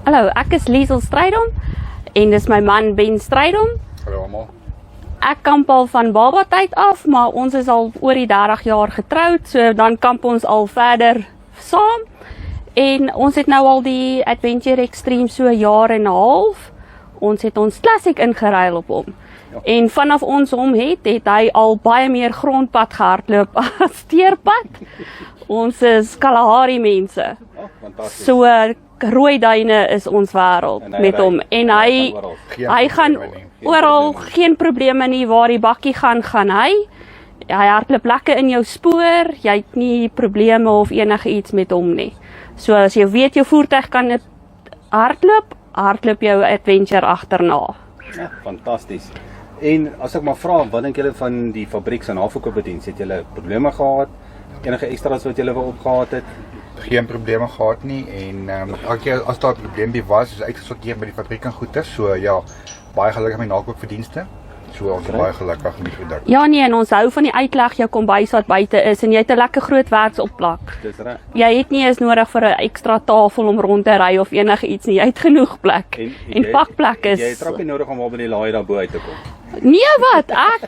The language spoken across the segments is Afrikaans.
Hallo, ek is Liesel Strydom en dis my man Ben Strydom. Hallo almal. Ek kamp al van baba tyd af, maar ons is al oor die 30 jaar getroud, so dan kamp ons al verder saam. En ons het nou al die Adventure Extreme so 'n jaar en 'n half. Ons het ons Classic ingeruil op hom. Ja. En vanaf ons hom het hy al baie meer grondpad gehardloop as teerpad. Ons is Kalahari mense. Oh, so rooi duine is ons wêreld met hom. En hy gaan oral, geen probleme nie, waar die bakkie gaan hy. Hy hardloop lekker in jou spoor, jy het nie probleme of enige iets met hom nie. So as jy weet jou voertuig kan hardloop jou Adventure agterna. Ja, fantasties. En as ek maar vra, wat dink julle van die fabriek se naverkoopdiens? Het julle probleme gehad? Enige extra's wat julle wou opgehad het? Geen probleme gehad nie en elke keer as daar 'n probleempie was, is uitgesorteer by die fabriek en goeder. So ja, baie gelukkig met nakoopverdienste. So ons is baie gelukkig met die produk. Ja nee, en ons hou van die uitleg jou kombuis wat buite is en jy het 'n lekker groot werksopplak. Dis reg. Jy het nie eens nodig vir 'n ekstra tafel om rond te ry of enige iets nie. Jy het genoeg plek. En pakplek is. Jy het trap nie nodig om al by die laai daarbo uit te kom. Nee wat, ek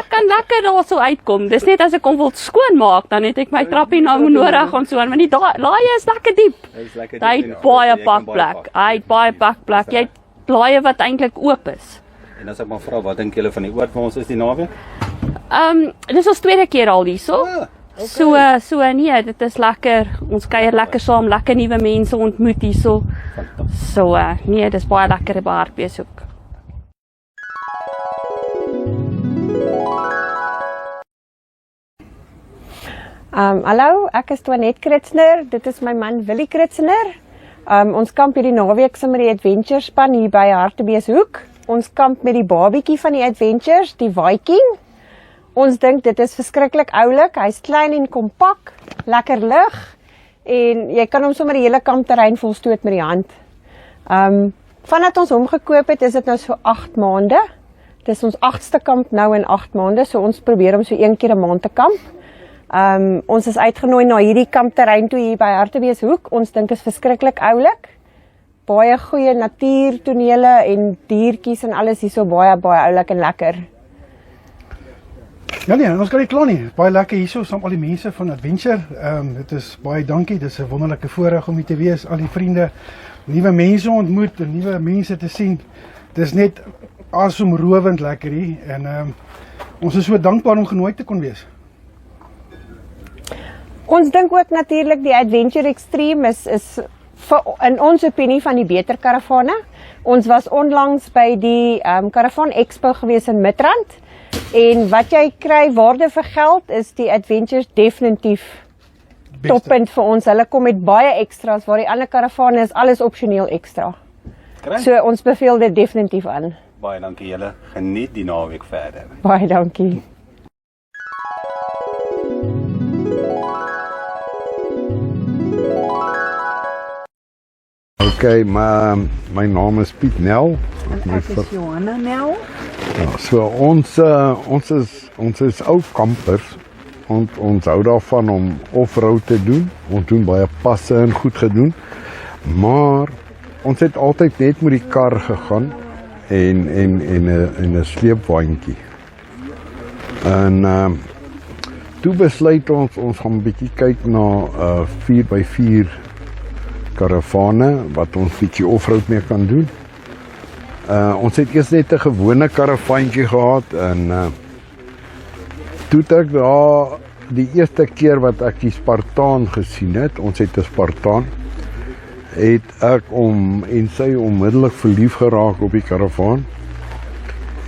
kan lekker daar so uitkom. Dis net as ek hom wil skoonmaak, dan het ek my trappie nou nodig om so aan, want die laaie is lekker diep. Hy het baie pakplek. Hy het baie pakplek. Jy het laaie wat eintlik oop is. En as ek maar vra, wat dink julle van die oord vir ons is die naweek? Dis ons tweede keer al hierso. Okay. So nee, dit is lekker. Ons kuier lekker saam, lekker nuwe mense ontmoet hierso. So nee, dis baie lekker by Hartbeeshoek. Hallo, ek is Toinette Kritsner, dit is my man Willie Kritsner. Ons kamp hierdie naweek saam met die Adventure span hier by Hartbeeshoek. Ons kamp met die babietjie van die Adventures, die Viking. Ons dink dit is verskriklik oulik, hy's klein en kompak, lekker lig en jy kan hom sommer die hele kampterrein volstoot met die hand. Vandat ons hom gekoop het, is dit nou so 8 maande. Dis ons 8ste kamp nou in 8 maande, so ons probeer om so 1 keer 'n maand te kamp. Ons is uitgenooi na hierdie kampterrein toe hier by Hartbeeshoek. Ons dink is verskriklik oulik. Baie goeie natuurtonele en diertjies en alles hier so baie oulik en lekker. Ja nee, ons kan nie kla nie. Baie lekker hierso saam al die mense van Adventure. Dit is baie dankie. Dit is 'n wonderlike voorreg om hier te wees, al die vriende, nuwe mense ontmoet en nuwe mense te sien. Dis net asemrowend lekker hier en ons is so dankbaar om genooi te kon wees. Ons dink ook natuurlik die Adventure Extreme is in ons opinie van die beter karavane. Ons was onlangs by die Caravan Expo gewees in Midrand en wat jy kry waarde vir geld is die Adventures definitief toppunt vir ons. Hulle kom met baie extras waar die ander karavane is alles opsioneel ekstra. So ons beveel dit definitief aan. Baie dankie julle. Geniet die naweek verder. Baie dankie. Okay, my naam is Piet Nel. Ek is Johanna Nel. Ja, so ons is ou kampers. Ons hou daarvan om off-road te doen. Ons doen baie passe en goed gedoen. Maar ons het altyd net met die kar gegaan en 'n sleepwaandjie. En toe besluit ons gaan 'n bietjie kyk na 4x4 karavane wat ons bietjie off-road mee kan doen. Ons het eers net 'n gewone karavaantjie gehad en toe ek daar die eerste keer wat ek die Spartaan gesien het, ons het 'n Spartaan, het ek en sy onmiddellik verlief geraak op die karavaan.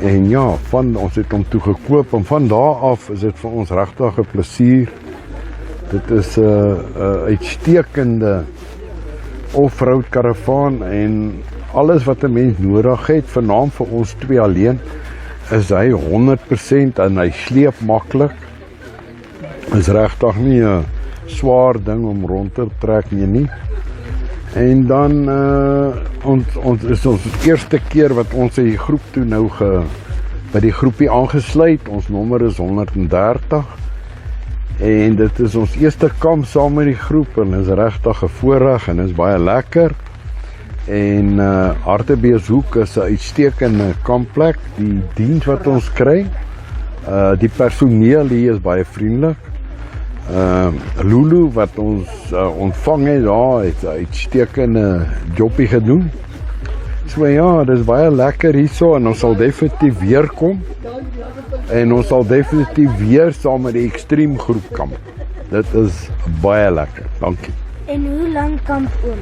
En ja, ons het hom toe gekoop en van daar af is dit vir ons regtig 'n plesier. Dit is 'n uitstekende off-road karavaan en alles wat 'n mens nodig het, vernaam vir ons twee alleen, is hy 100% en hy sleep maklik. Is regtig nie 'n swaar ding om rond te trek nie. En dan ons is ons eerste keer wat ons die groep toe nou by die groepie aangesluit. Ons nommer is 130. En dit is ons eerste kamp saam met die groep en is regtig 'n voorreg en is baie lekker. En Hartbeespoort is 'n uitstekende kampplek. Die diens wat ons kry, die personeel hier is baie vriendelik. Lulu wat ons ontvang het daar, het 'n uitstekende jobbie gedoen. So ja, dis baie lekker hierso en ons sal definitief weer kom. En ons sal definitief weer saam met die Extreme groep kamp. Dit is baie lekker. Dankie. En hoe lank kamp oom?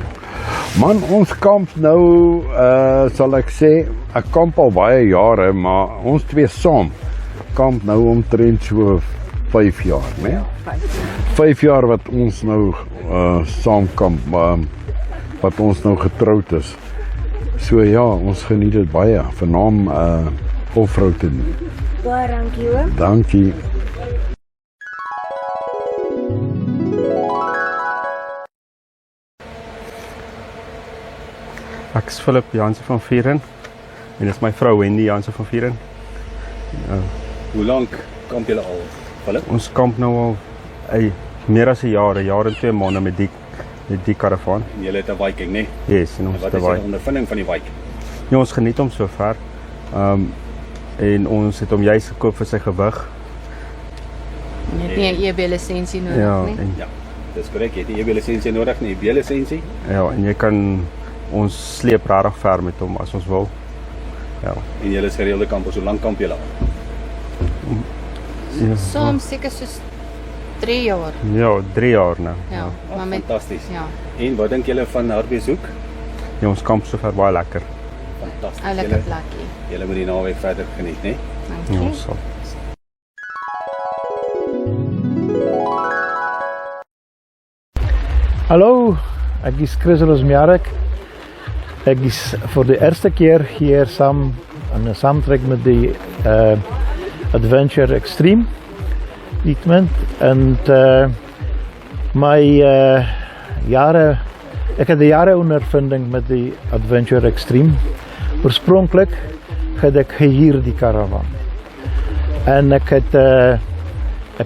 Man, ons kamp nou, sal ek sê, ek kamp al baie jare, maar ons twee saam kamp nou omtrent so 5 jaar, né? 5 jaar wat ons nou saam kamp, wat ons nou getroud is. So ja, ons geniet dit baie, vernaam off-road te doen. Baie dankie oom. Dankie. Ek is Philip Jansen van Vieren en dit is my vrou Wendy Jansen van Vieren. Hoe lank kamp julle al, Philip? Ons kamp nou al meer as 'n jaar en 2 maande met die karavaan. En julle het 'n Viking, né? Yes, en ons Wat het is 'n die Viking. ondervinding van die Viking? Ja, ons geniet hom so ver. En ons het hom juis gekoop vir sy gewig. Jy het nie 'n EB-lisensie nodig Ja, nie. Ja, dis korrek. Jy het die EB-lisensie nodig, nie EB-lisensie. en jy kan ons sleep regtig ver met hom as ons wil. Ja. En julle is gereelde kampers. Hoe lank kamp julle al? Saam seker soos 3 jaar. Ja, 3 jaar nou. Ja, maar met Fantasties. ja, En wat dink julle van Hartbeespoort? Ja, ons kamp so ver baie lekker. Fantasties. ou lekker plekkie. Julle moet die naweek verder geniet, né? Ja, Dankie. ons sal. Hallo, ek is Chris Rosmjarek. Ek is vir die eerste keer hier saam aan 'n saamtrek met die Adventure Extreme equipment en my jare ek het 'n jare ondervinding met die Adventure Extreme. Oorspronklik het ek gehuur die karavan. En ek het 'n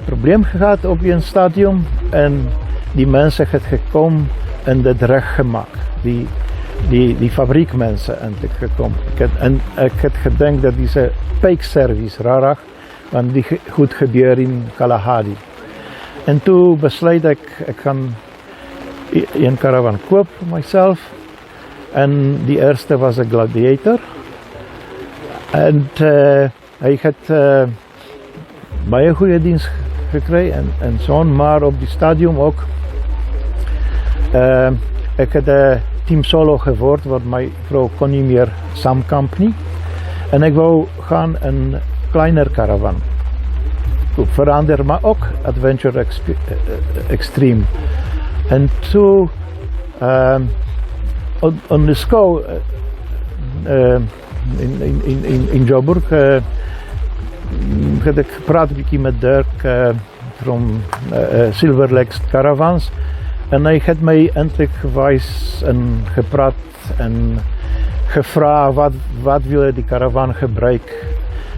probleem gehad op die stadium en die mense het gekom en dit reggemaak. Die fabriekmense eintlik gekom. Ek het gedink dat dis 'n fake service rarig, want die goed gebeur in Kalahari. En toe besluit ek gaan 'n karavan koop vir myself. En die eerste was 'n Gladiator. En hy het baie goeie diens gekry en so maar op die stadium ook. Ek het 'n team solo geword want my vrou kon nie meer saamkamp nie. En ek wou gaan 'n kleiner karavan verander, maar ook Adventure Extreme. En toe on the skou in Joburg het ek gepraat 'n bietjie met Dirk from Silver Lakes Caravans en hy het my eintlik gewys en gepraat en gevra wat wil die karavan gebruik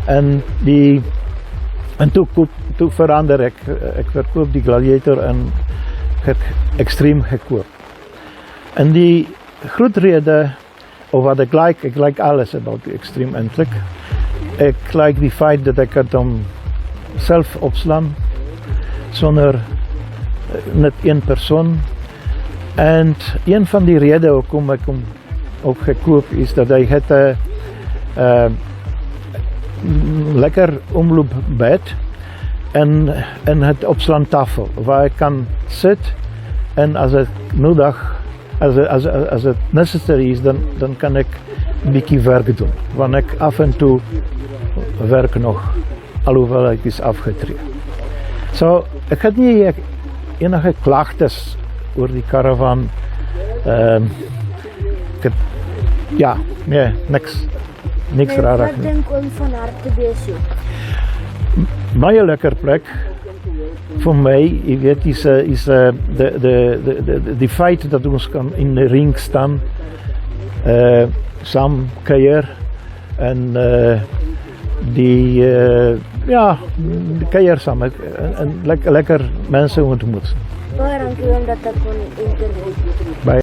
en toe verander ek verkoop die Gladiator en het Extreme gekoop. En die groot rede of wat ek like alles about die Extreme eintlik. Ek like die feit dat ek het hom self opslaan sonder net een persoon. En een van die redes hoekom ek hom ook gekoop is dat hy het 'n lekker omloopbed en het opslaantafel waar ek kan sit en as dit nodig as dit necessary is dan kan ek 'n bietjie werk doen want ek af en toe werk nog alhoewel ek is afgetree. So ek het nie enige klagtes oor die karavan. Niks raar. Wat dink oom van Hartbeespoort? Baie lekker plek vir my. Jy weet is die feit dat ons kan in die ring staan saam kuier en die kuier saam en lekker mense ontmoet. Baie dankie oom dat ek kon interview.